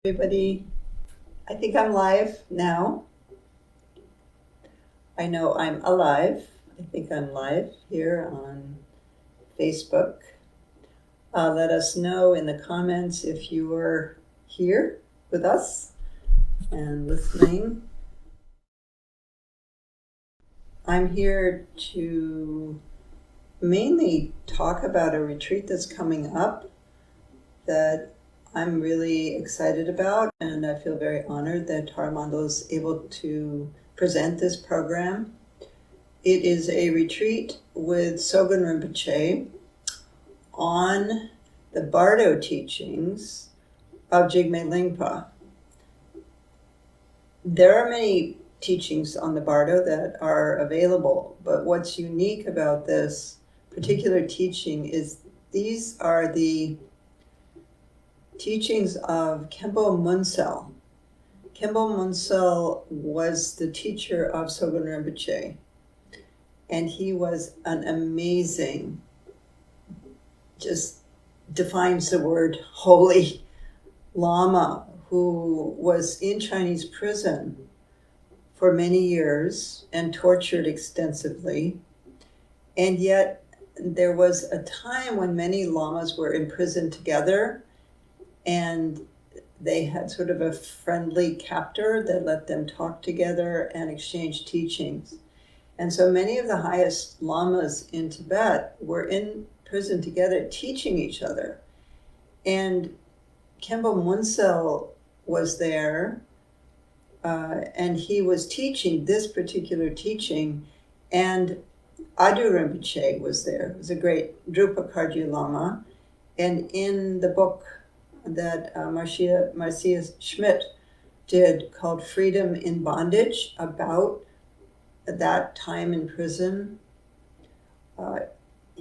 Everybody, I think I'm live now. I know I'm alive. I think I'm live here on Facebook. Let us know in the comments if you are here with us and listening. I'm here to mainly talk about a retreat that's coming up that I'm really excited about, and I feel very honored that Tara Mandala is able to present this program. It is a retreat with Sogan Rinpoche on the Bardo teachings of Jigme Lingpa. There are many teachings on the Bardo that are available, but what's unique about this particular teaching is these are the teachings of Khenpo Munsel. Khenpo Munsel was the teacher of Sogan Rinpoche, and he was an amazing, just defines the word holy Lama who was in Chinese prison for many years and tortured extensively. And yet there was a time when many Lamas were imprisoned together, and they had sort of a friendly captor that let them talk together and exchange teachings. And so many of the highest lamas in Tibet were in prison together teaching each other. And Khenpo Munsel was there, and he was teaching this particular teaching, and Adu Rinpoche was there. It was a great Drupa Kharji Lama. And in the book that Marcia Schmidt did called Freedom in Bondage, about that time in prison,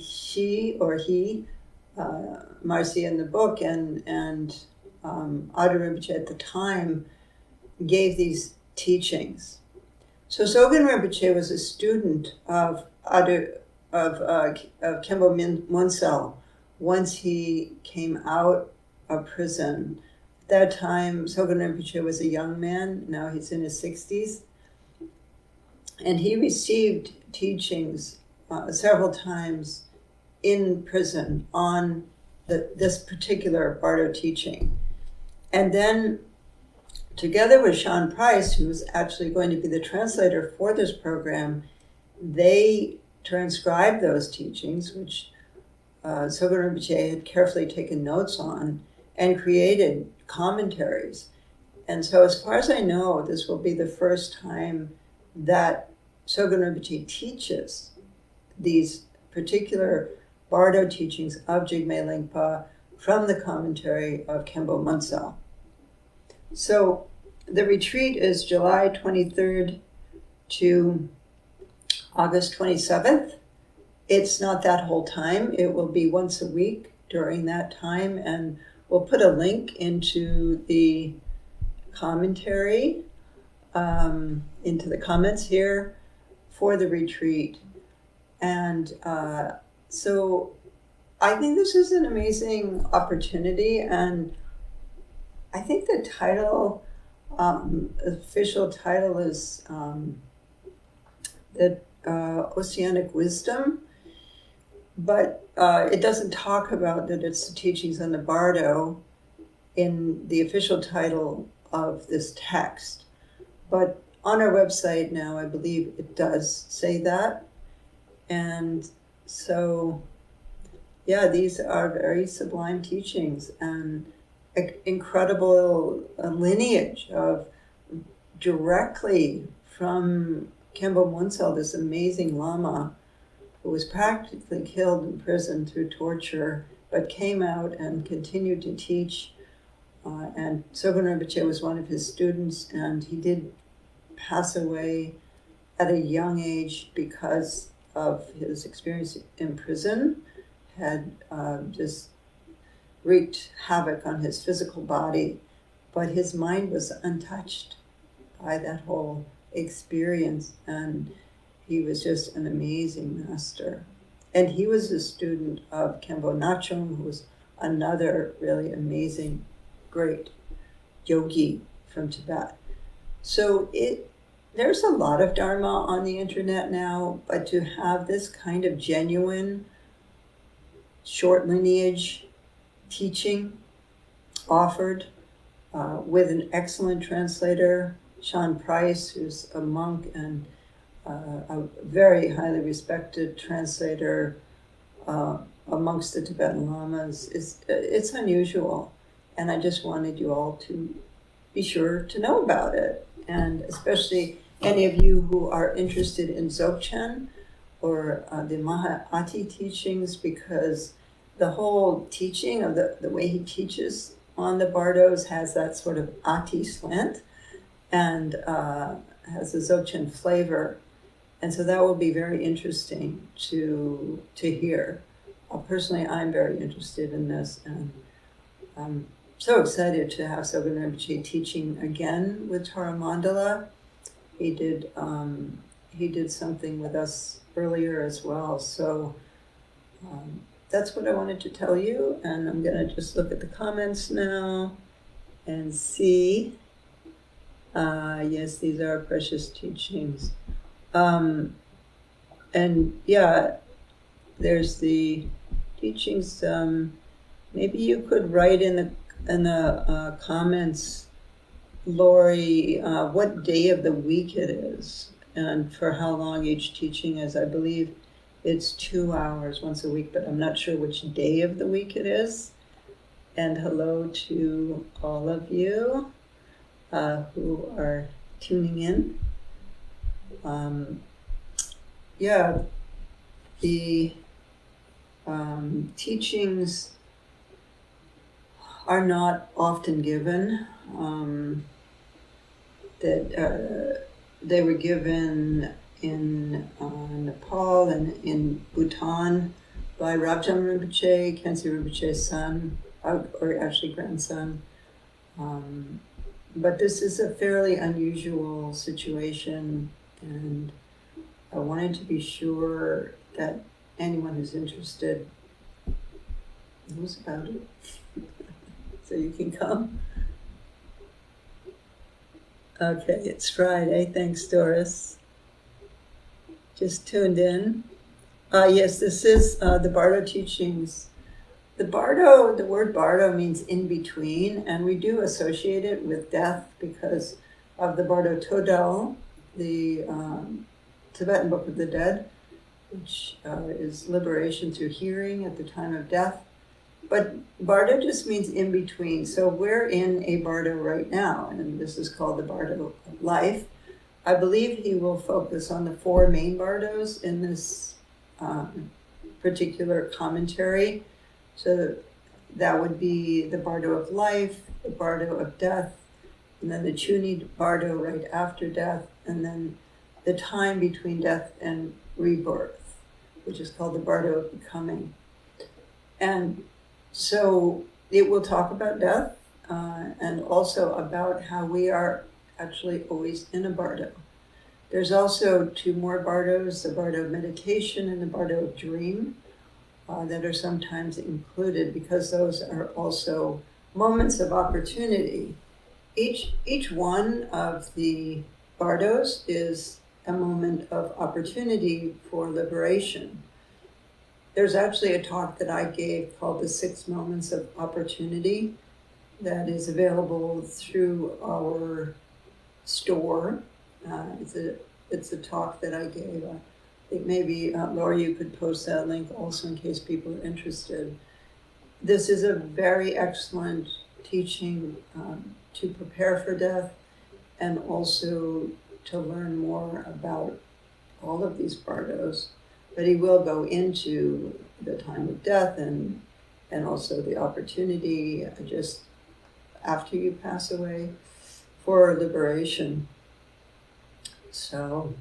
she or he, Marcia in the book, and Adu Rinpoche at the time gave these teachings. So Sogan Rinpoche was a student of Khenpo Munsel once he came out of prison. At that time, Sogan Rinpoche was a young man. Now he's in his 60s. And he received teachings several times in prison on this particular Bardo teaching. And then, together with Sean Price, who was actually going to be the translator for this program, they transcribed those teachings, which Sogan Rinpoche had carefully taken notes on, and created commentaries. And so as far as I know, this will be the first time that Sogan Rinpoche teaches these particular Bardo teachings of Jigme Lingpa from the commentary of Khenpo Munsel. So the retreat is July 23rd to August 27th. It's not that whole time. It will be once a week during that time, and we'll put a link into the commentary, into the comments here for the retreat. And so I think this is an amazing opportunity, and I think the title, official title is the Oceanic Wisdom, but it doesn't talk about that it's the teachings on the Bardo in the official title of this text. But on our website now, I believe it does say that. And so, yeah, these are very sublime teachings and incredible lineage of directly from Khenpo Munsel, this amazing Lama who was practically killed in prison through torture, but came out and continued to teach. And Sogan Rinpoche was one of his students, and he did pass away at a young age because of his experience in prison, had just wreaked havoc on his physical body, but his mind was untouched by that whole experience, and he was just an amazing master. And he was a student of Khenpo Nachum, who was another really amazing, great yogi from Tibet. So there's a lot of Dharma on the internet now, but to have this kind of genuine short lineage teaching offered with an excellent translator, Sean Price, who's a monk and a very highly respected translator amongst the Tibetan Lamas, it's unusual. And I just wanted you all to be sure to know about it. And especially any of you who are interested in Dzogchen or the Mahayati teachings, because the whole teaching of the way he teaches on the Bardos has that sort of Ati slant and has a Dzogchen flavor. And so that will be very interesting to hear. Personally, I'm very interested in this, and I'm so excited to have Sogan Rinpoche teaching again with Tara Mandala. He did something with us earlier as well. So that's what I wanted to tell you, and I'm going to just look at the comments now and see. Yes, these are precious teachings. And yeah, there's the teachings. Maybe you could write in the comments, Lori, what day of the week it is and for how long each teaching is. I believe it's 2 hours once a week, but I'm not sure which day of the week it is. And hello to all of you who are tuning in. The teachings are not often given. They were given in Nepal and in Bhutan by Rabjam Rinpoche, Khyentse Rinpoche's son, or actually grandson. But this is a fairly unusual situation, and I wanted to be sure that anyone who's interested knows about it. So you can come. Okay, it's Friday. Thanks, Doris. Just tuned in. Yes, this is the Bardo teachings. The word Bardo means in between, and we do associate it with death because of the Bardo Todal, the Tibetan Book of the Dead, which is liberation through hearing at the time of death. But Bardo just means in between. So we're in a Bardo right now, and this is called the Bardo of Life. I believe he will focus on the 4 main Bardos in this particular commentary. So that would be the Bardo of life, the Bardo of death, and then the Chuni Bardo right after death, and then the time between death and rebirth, which is called the Bardo of becoming. And so it will talk about death and also about how we are actually always in a Bardo. There's also 2 more Bardos, the Bardo of meditation and the Bardo of dream, that are sometimes included because those are also moments of opportunity. Each one of the Bardos is a moment of opportunity for liberation. There's actually a talk that I gave called the 6 Moments of Opportunity that is available through our store. It's a talk that I gave. I think maybe, Laura, you could post that link also in case people are interested. This is a very excellent teaching to prepare for death and also to learn more about all of these Bardos. But he will go into the time of death and also the opportunity just after you pass away for liberation. So,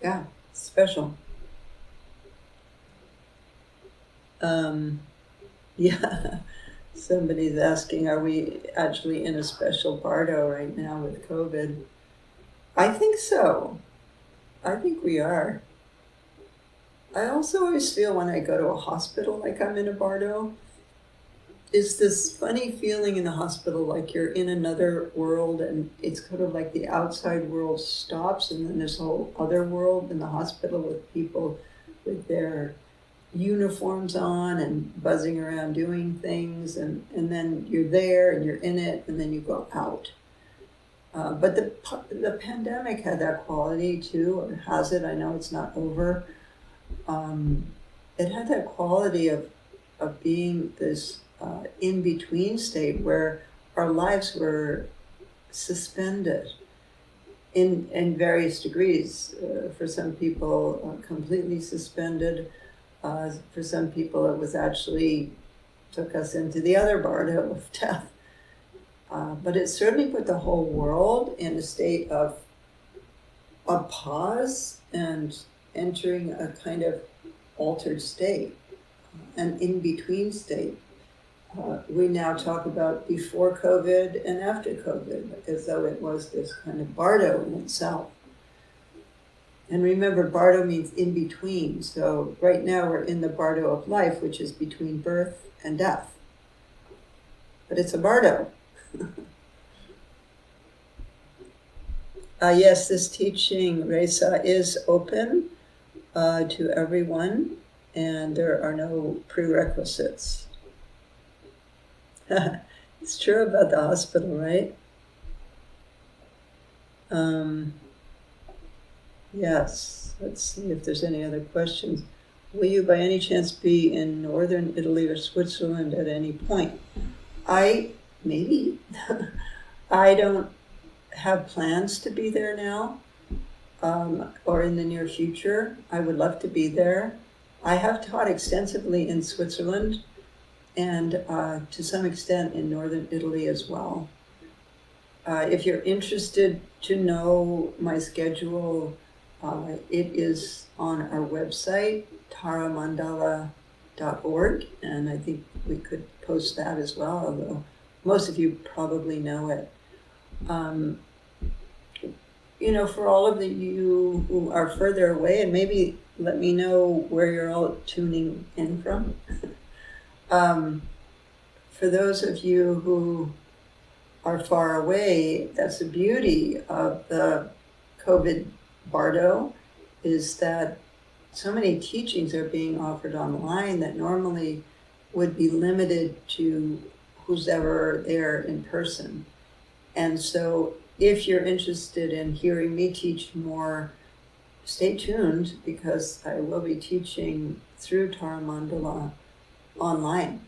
yeah, special. Yeah, somebody's asking, are we actually in a special Bardo right now with COVID? I think so. I think we are. I also always feel when I go to a hospital like I'm in a Bardo. is this funny feeling in the hospital, like you're in another world, and it's kind of like the outside world stops, and then there's a whole other world in the hospital with people with their uniforms on and buzzing around doing things, and then you're there and you're in it, and then you go out. But the pandemic had that quality too, or has it? I know it's not over. It had that quality of being this in-between state where our lives were suspended in various degrees. For some people, completely suspended. For some people, it was actually took us into the other Bardo of death. But it certainly put the whole world in a state of a pause and entering a kind of altered state, an in-between state. We now talk about before COVID and after COVID, as though it was this kind of Bardo in itself. And remember, Bardo means in between. So right now we're in the Bardo of life, which is between birth and death. But it's a Bardo. Yes, this teaching, Reza, is open to everyone, and there are no prerequisites. It's true about the hospital, right? Yes, let's see if there's any other questions. Will you by any chance be in northern Italy or Switzerland at any point? Maybe. I don't have plans to be there now, or in the near future. I would love to be there. I have taught extensively in Switzerland and to some extent in northern Italy as well. If you're interested to know my schedule, it is on our website, taramandala.org, and I think we could post that as well, although most of you probably know it. For all of you who are further away, and maybe let me know where you're all tuning in from. For those of you who are far away, that's the beauty of the COVID Bardo, is that so many teachings are being offered online that normally would be limited to who's ever there in person. And so if you're interested in hearing me teach more, stay tuned, because I will be teaching through Taramandala online.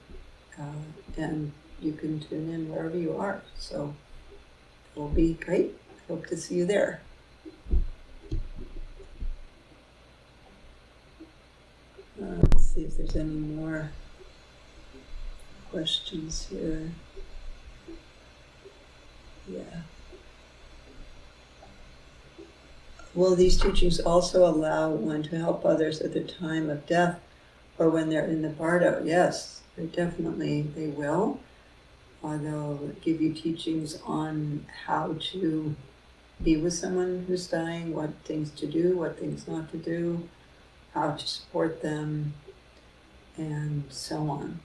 And you can tune in wherever you are. So it'll be great. Hope to see you there. Let's see if there's any more questions here. Yeah. Will these teachings also allow one to help others at the time of death or when they're in the Bardo? Yes, they will. They'll give you teachings on how to be with someone who's dying, what things to do, what things not to do, how to support them, and so on.